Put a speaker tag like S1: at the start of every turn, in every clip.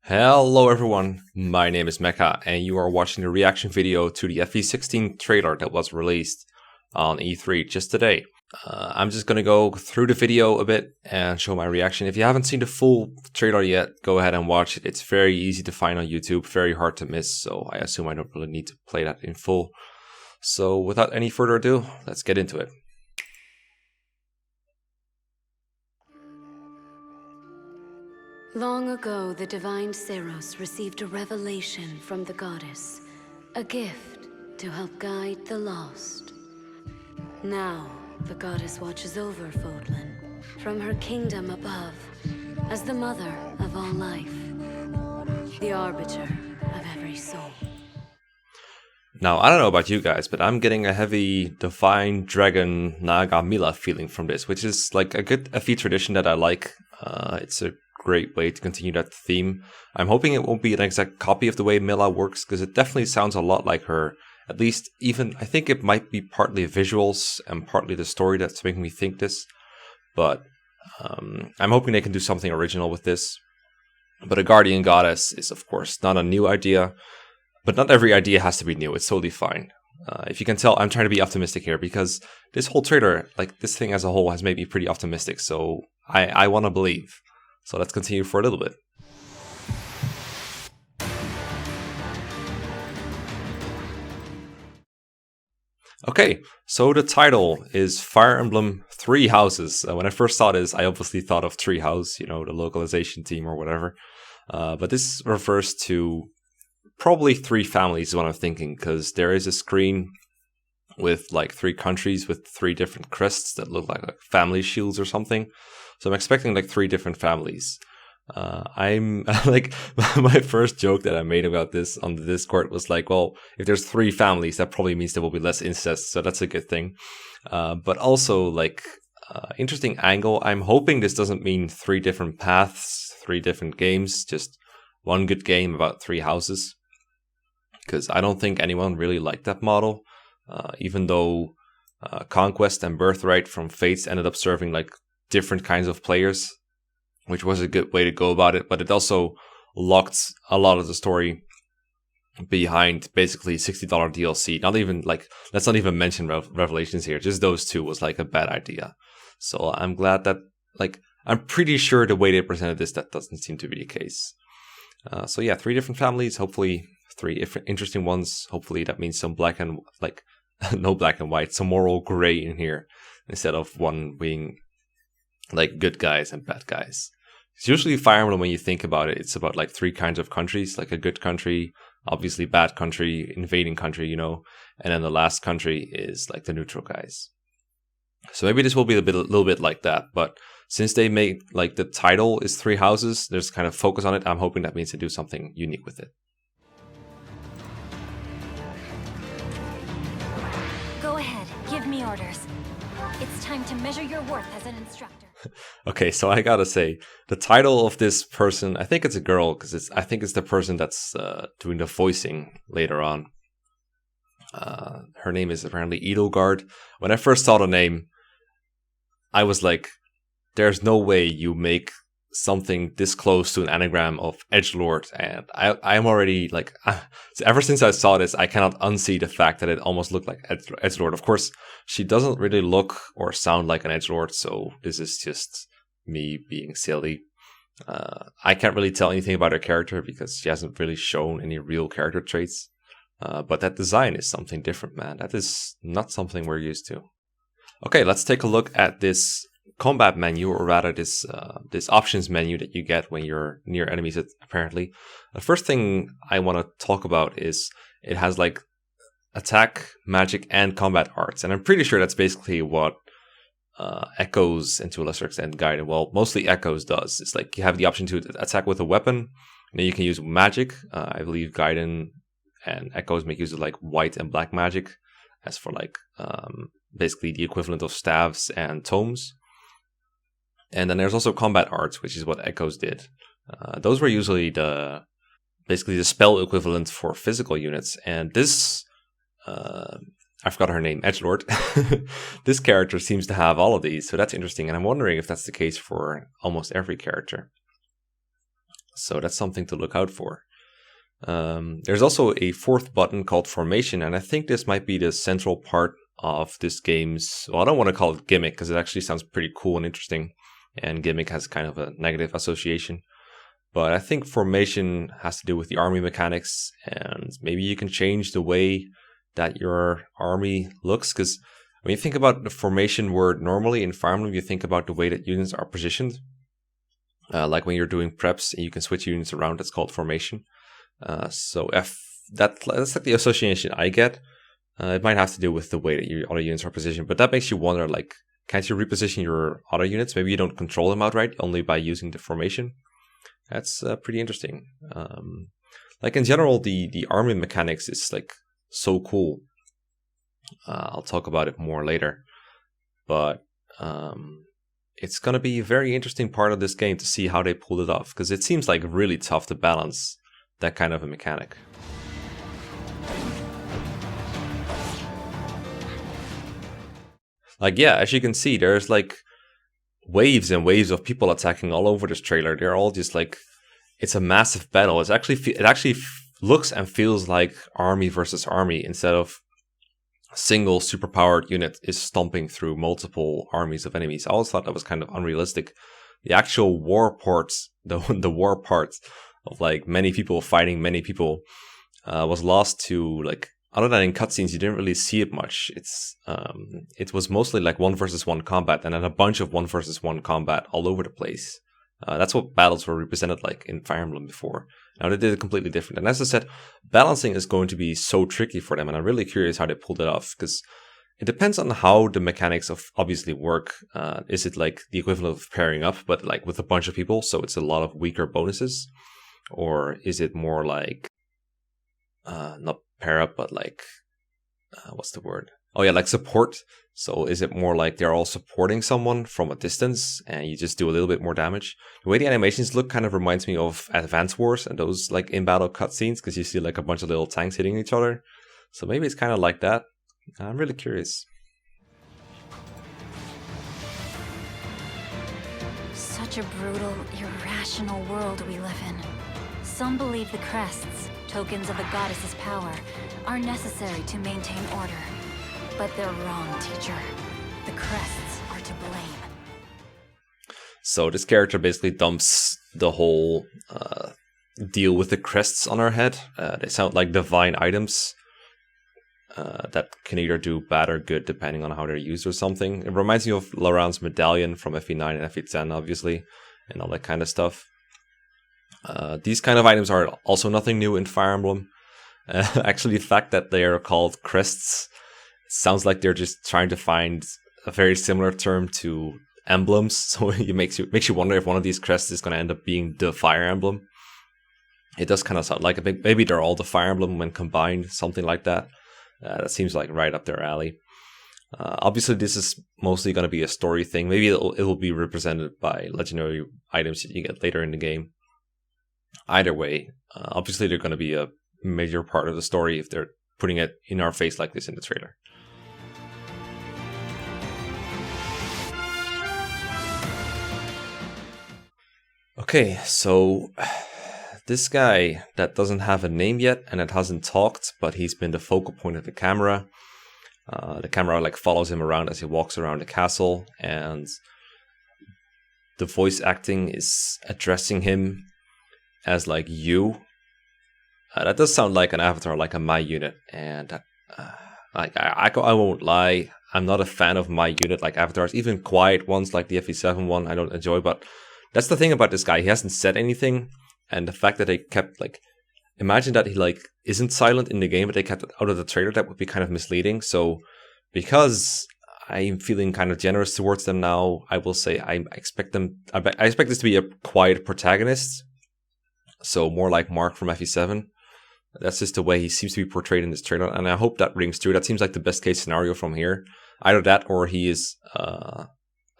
S1: Hello everyone, my name is Mekkah and you are watching the reaction video to the FE16 trailer that was released on E3 just today. I'm just gonna go through the video a bit and show my reaction. If you haven't seen the full trailer yet, go ahead and watch it. It's very easy to find on YouTube, very hard to miss, so I assume I don't really need to play that in full. So without any further ado, let's get into it.
S2: Long ago, the divine Seros received a revelation from the goddess, a gift to help guide the lost. Now, the goddess watches over Fodlan from her kingdom above as the mother of all life, the arbiter of every soul.
S1: Now, I don't know about you guys, but I'm getting a heavy Divine Dragon Naga Mila feeling from this, which is like a good FE tradition that I like. It's a great way to continue that theme. I'm hoping it won't be an exact copy of the way Mila works, because it definitely sounds a lot like her. At least, even, I think it might be partly visuals and partly the story that's making me think this. But I'm hoping they can do something original with this. But a Guardian Goddess is, of course, not a new idea. But not every idea has to be new. It's totally fine. If you can tell, I'm trying to be optimistic here, because this whole trailer, like this thing as a whole, has made me pretty optimistic. So I want to believe. So let's continue for a little bit. Okay, so the title is Fire Emblem Three Houses. When I first saw this, I obviously thought of Treehouse, you know, the localization team or whatever. But this refers to probably three families is what I'm thinking, because there is a screen with like three countries with three different crests that look like family shields or something. So I'm expecting like three different families. I'm like, my first joke that I made about this on the Discord was like, well, if there's three families, that probably means there will be less incest, so that's a good thing. But also, like, interesting angle. I'm hoping this doesn't mean three different paths, three different games, just one good game about three houses. Because I don't think anyone really liked that model, even though Conquest and Birthright from Fates ended up serving like different kinds of players, which was a good way to go about it, but it also locked a lot of the story behind basically $60 DLC. Not even like, let's not even mention Revelations here, just those two was like a bad idea. So I'm glad that, like, I'm pretty sure the way they presented this, that doesn't seem to be the case. So yeah, three different families, hopefully three interesting ones. Hopefully that means some black and, like, no black and white, some moral gray in here, instead of one being like good guys and bad guys. It's usually Fire Emblem, when you think about it, it's about like three kinds of countries, like a good country, obviously bad country, invading country, you know, and then the last country is like the neutral guys. So maybe this will be a little bit like that, but since they made like the title is Three Houses, there's kind of focus on it. I'm hoping that means they do something unique with it.
S3: Go ahead, give me orders. It's time to measure your worth as an instructor.
S1: Okay, so I gotta say, the title of this person, I think it's a girl, because I think it's the person that's doing the voicing later on. Her name is apparently Edelgard. When I first saw the name, I was like, there's no way you make something this close to an anagram of edgelord, and I'm already like, ever since I saw this, I cannot unsee the fact that it almost looked like edgelord. Of course, she doesn't really look or sound like an edgelord, so this is just me being silly. I can't really tell anything about her character because she hasn't really shown any real character traits, but that design is something different, man. That is not something we're used to. Okay, let's take a look at this combat menu, or rather this options menu that you get when you're near enemies, apparently. The first thing I want to talk about is it has like attack, magic, and combat arts, and I'm pretty sure that's basically what Echoes, and to a lesser extent Gaiden, well, mostly Echoes does. It's like you have the option to attack with a weapon, and then you can use magic. I believe Gaiden and Echoes make use of like white and black magic as for like basically the equivalent of staves and tomes. And then there's also combat arts, which is what Echoes did. Those were usually basically the spell equivalent for physical units. And this, I forgot her name, edgelord. This character seems to have all of these, so that's interesting. And I'm wondering if that's the case for almost every character. So that's something to look out for. There's also a fourth button called Formation, and I think this might be the central part of this game's, well, I don't want to call it gimmick because it actually sounds pretty cool and interesting, and gimmick has kind of a negative association. But I think Formation has to do with the army mechanics, and maybe you can change the way that your army looks, because when you think about the formation word normally in Fire Emblem, you think about the way that units are positioned. Like when you're doing preps and you can switch units around, that's called formation. So that's like the association I get. It might have to do with the way that your other units are positioned, but that makes you wonder, like, can't you reposition your other units? Maybe you don't control them outright, only by using the formation. That's pretty interesting. Like in general, the army mechanics is like so cool. I'll talk about it more later, but it's gonna be a very interesting part of this game to see how they pull it off, because it seems like really tough to balance that kind of a mechanic. Like, yeah, as you can see, there's like waves and waves of people attacking all over this trailer. They're all just like, it's a massive battle. It actually looks and feels like army versus army, instead of a single superpowered unit is stomping through multiple armies of enemies. I always thought that was kind of unrealistic. The actual war parts, the war parts of like many people fighting many people, was lost to, like, other than in cutscenes, you didn't really see it much. It was mostly like 1v1 combat, and then a bunch of 1v1 combat all over the place. That's what battles were represented like in Fire Emblem before. Now they did it completely different. And as I said, balancing is going to be so tricky for them, and I'm really curious how they pulled it off, because it depends on how the mechanics of obviously work. Is it like the equivalent of pairing up, but like with a bunch of people, so it's a lot of weaker bonuses? Or is it more like, not pair up, but like, what's the word? Oh yeah, like support. So is it more like they're all supporting someone from a distance and you just do a little bit more damage? The way the animations look kind of reminds me of Advance Wars and those like in-battle cutscenes, because you see like a bunch of little tanks hitting each other. So maybe it's kind of like that. I'm really curious.
S3: Such a brutal, irrational world we live in. Some believe the Crests, tokens of the goddess's power, are necessary to maintain order. But they're wrong, teacher. The Crests are to blame.
S1: So this character basically dumps the whole deal with the Crests on her head. They sound like divine items that can either do bad or good depending on how they're used or something. It reminds me of Laurent's medallion from FE9 and FE10, obviously, and all that kind of stuff. These kind of items are also nothing new in Fire Emblem. Actually, the fact that they are called Crests sounds like they're just trying to find a very similar term to emblems. So it makes you wonder if one of these crests is going to end up being the Fire Emblem. It does kind of sound like maybe they're all the Fire Emblem when combined, something like that. That seems like right up their alley. Obviously, this is mostly going to be a story thing. Maybe it will be represented by legendary items that you get later in the game. Either way, obviously they're going to be a major part of the story if they're putting it in our face like this in the trailer. Okay, so this guy that doesn't have a name yet and that hasn't talked, but he's been the focal point of the camera. The camera like follows him around as he walks around the castle, and the voice acting is addressing him as like you. That does sound like an avatar, like a My Unit, and I won't lie, I'm not a fan of My Unit like avatars, even quiet ones like the FE7 one I don't enjoy, but that's the thing about this guy, he hasn't said anything, and the fact that they kept like, imagine that he like isn't silent in the game but they kept it out of the trailer, that would be kind of misleading. So because I'm feeling kind of generous towards them now, I will say I expect this to be a quiet protagonist, so more like Mark from FE7. That's just the way he seems to be portrayed in this trailer, and I hope that rings true. That seems like the best case scenario from here. Either that, or he is a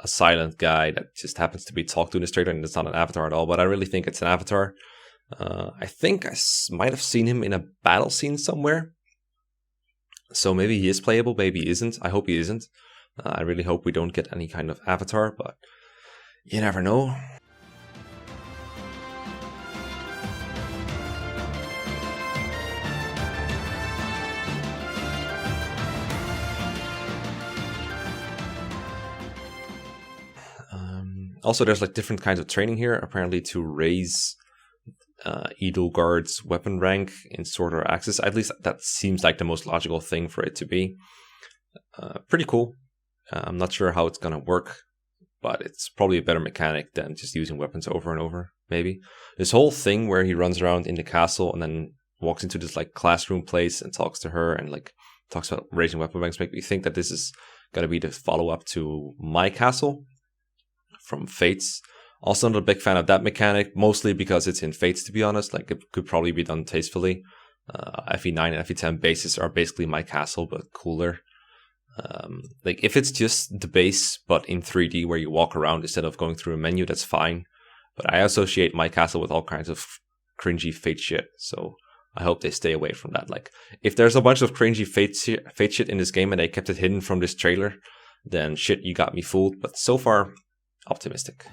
S1: silent guy that just happens to be talked to in this trailer, and it's not an avatar at all. But I really think it's an avatar. I think I might have seen him in a battle scene somewhere. So maybe he is playable, maybe he isn't. I hope he isn't. I really hope we don't get any kind of avatar, but you never know. Also, there's like different kinds of training here, apparently to raise Edelgard's weapon rank in Sword or Axis. At least that seems like the most logical thing for it to be. Pretty cool. I'm not sure how it's going to work, but it's probably a better mechanic than just using weapons over and over, maybe. This whole thing where he runs around in the castle and then walks into this like classroom place and talks to her and like talks about raising weapon ranks make me think that this is going to be the follow-up to My Castle from Fates. Also not a big fan of that mechanic, mostly because it's in Fates, to be honest. Like, it could probably be done tastefully. FE9 and FE10 bases are basically My Castle, but cooler. Like, if it's just the base, but in 3D where you walk around instead of going through a menu, that's fine. But I associate My Castle with all kinds of cringy Fate shit, so I hope they stay away from that. Like, if there's a bunch of cringy Fate shit in this game and they kept it hidden from this trailer, then shit, you got me fooled. But so far, optimistic.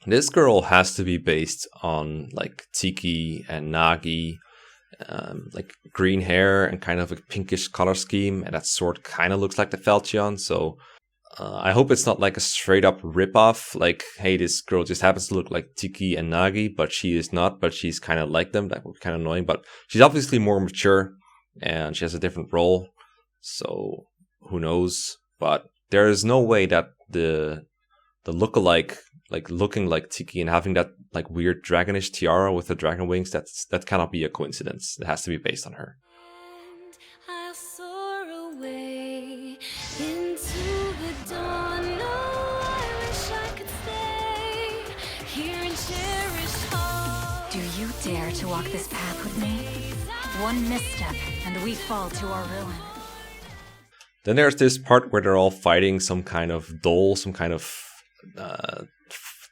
S1: This girl has to be based on like Tiki and Nagi, like green hair and kind of a pinkish color scheme, and that sword kind of looks like the Falchion. So I hope it's not like a straight up ripoff. Like, hey, this girl just happens to look like Tiki and Nagi, but she is not. But she's kind of like them. That would be kind of annoying. But she's obviously more mature, and she has a different role. So who knows? But there is no way that the lookalike, like looking like Tiki and having that like weird dragonish tiara with the dragon wings, that cannot be a coincidence. It has to be based on her.
S2: I'll soar away into the dawn. Oh, I wish I could stay here and cherish all.
S3: Do you dare to walk this path with me? One misstep, and we fall to our ruin.
S1: Then there's this part where they're all fighting some kind of doll, some kind of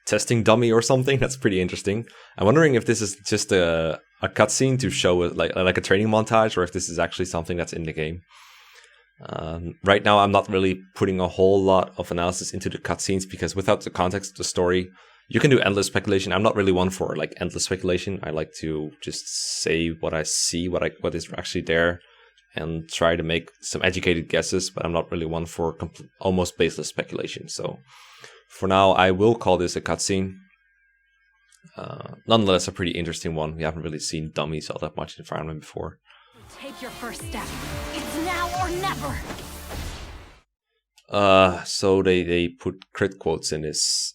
S1: testing dummy or something. That's pretty interesting. I'm wondering if this is just a cutscene to show it like a training montage, or if this is actually something that's in the game. Right now, I'm not really putting a whole lot of analysis into the cutscenes because without the context of the story, you can do endless speculation. I'm not really one for like endless speculation. I like to just say what I see, what is actually there, and try to make some educated guesses. But I'm not really one for almost baseless speculation. So for now, I will call this a cutscene. Nonetheless, a pretty interesting one. We haven't really seen dummies all that much in Fire Emblem before.
S3: Take your first step. It's now or never.
S1: So they put crit quotes in this.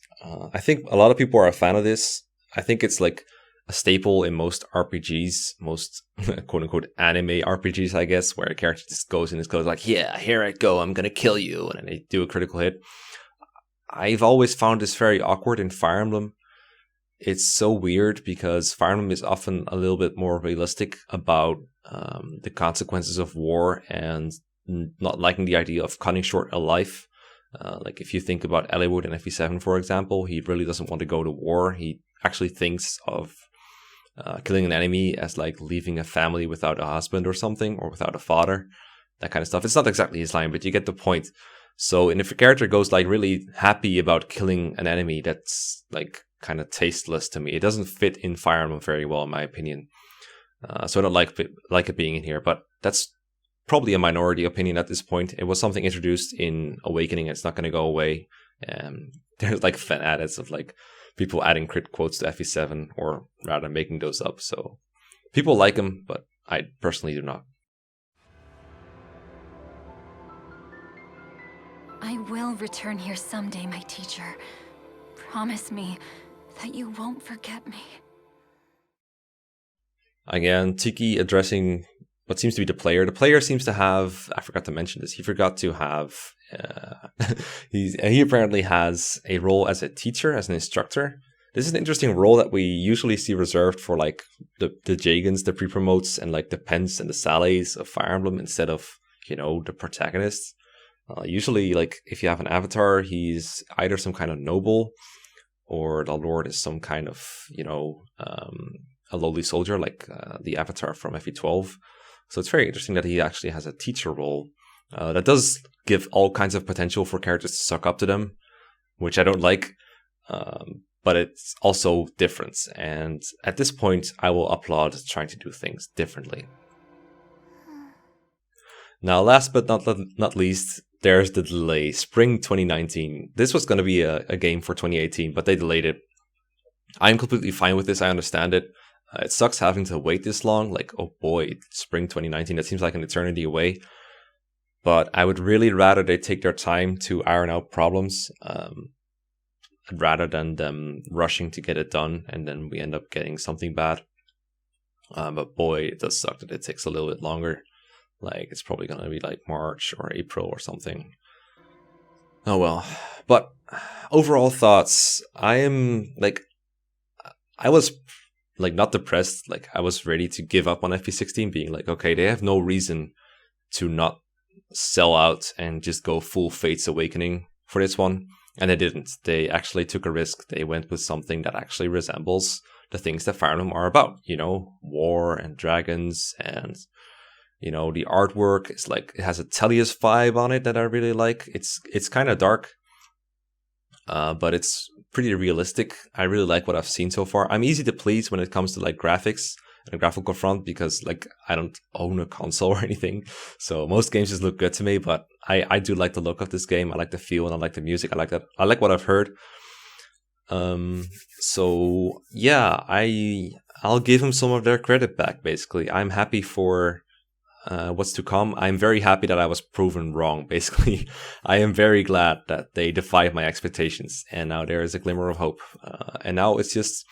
S1: I think a lot of people are a fan of this. I think it's like a staple in most RPGs, most quote unquote anime RPGs, I guess, where a character just goes and goes like, yeah, here I go, I'm gonna kill you, and then they do a critical hit. I've always found this very awkward in Fire Emblem. It's so weird because Fire Emblem is often a little bit more realistic about the consequences of war and not liking the idea of cutting short a life. Like if you think about Eliwood in FE7, for example, he really doesn't want to go to war. He actually thinks of killing an enemy as like leaving a family without a husband or something, or without a father, that kind of stuff. It's not exactly his line, but you get the point. So, and if a character goes like really happy about killing an enemy, that's like kind of tasteless to me. It doesn't fit in Fire Emblem very well, in my opinion. So I don't like it being in here, but that's probably a minority opinion at this point. It was something introduced in Awakening, and it's not going to go away. There's like fan edits of like people adding crit quotes to FE7, or rather making those up. So people like them, but I personally do not.
S3: I will return here someday, my teacher. Promise me that you won't forget me.
S1: Again, Tiki addressing what seems to be the player. The player seems to have, I forgot to mention this, he forgot to have, he apparently has a role as a teacher, as an instructor. This is an interesting role that we usually see reserved for like the Jagans, the pre-promotes, and like the Pens and the Saleys of Fire Emblem instead of, you know, the protagonists. Usually, like, if you have an avatar, he's either some kind of noble, or the Lord is some kind of, you know, a lowly soldier, like the avatar from FE12. So it's very interesting that he actually has a teacher role. That does give all kinds of potential for characters to suck up to them, which I don't like, but it's also different. And at this point, I will applaud trying to do things differently. Now, last but not least, there's the delay. Spring 2019. This was going to be a game for 2018, but they delayed it. I'm completely fine with this. I understand it. It sucks having to wait this long. Like, oh boy, spring 2019. That seems like an eternity away. But I would really rather they take their time to iron out problems rather than them rushing to get it done and then we end up getting something bad. But boy, it does suck that it takes a little bit longer. Like, it's probably going to be like March or April or something. Oh well. But overall thoughts, I was like not depressed. Like, I was ready to give up on FE16, being like, okay, they have no reason to not sell out and just go full Fates Awakening for this one. And they didn't. They actually took a risk. They went with something that actually resembles the things that Fire Emblem are about. You know, war and dragons, and you know, the artwork is like, it has a Tellius vibe on it that I really like. It's kind of dark, but it's pretty realistic. I really like what I've seen so far. I'm easy to please when it comes to like graphics and a graphical front because like I don't own a console or anything, so most games just look good to me. But I do like the look of this game. I like the feel and I like the music. I like that. I like what I've heard. So yeah, I'll give them some of their credit back. Basically, I'm happy for what's to come. I'm very happy that I was proven wrong. Basically, I am very glad that they defied my expectations, and now there is a glimmer of hope. And now it's just,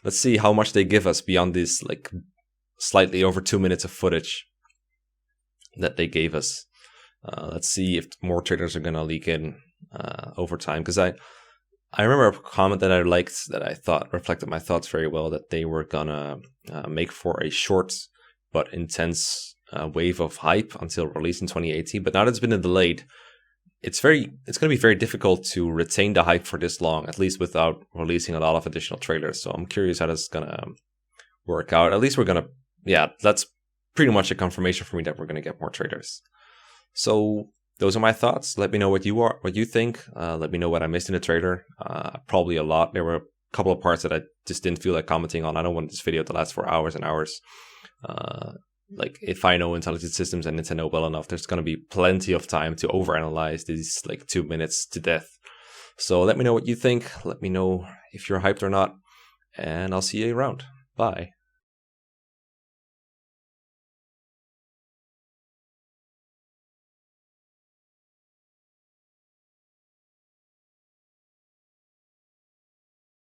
S1: let's see how much they give us beyond this like slightly over 2 minutes of footage that they gave us. Let's see if more trailers are gonna leak in over time, because I remember a comment that I liked that I thought reflected my thoughts very well, that they were gonna make for a short but intense wave of hype until release in 2018. But now that it's been delayed, it's going to be very difficult to retain the hype for this long, at least without releasing a lot of additional trailers. So I'm curious how that's going to work out. At least that's pretty much a confirmation for me that we're going to get more trailers. So those are my thoughts. Let me know what you think. Let me know what I missed in the trailer. Probably a lot. There were a couple of parts that I just didn't feel like commenting on. I don't want this video to last for hours and hours. Like, if I know Intelligent Systems and Nintendo well enough, there's going to be plenty of time to overanalyze these like 2 minutes to death. So let me know what you think. Let me know if you're hyped or not. And I'll see you around. Bye.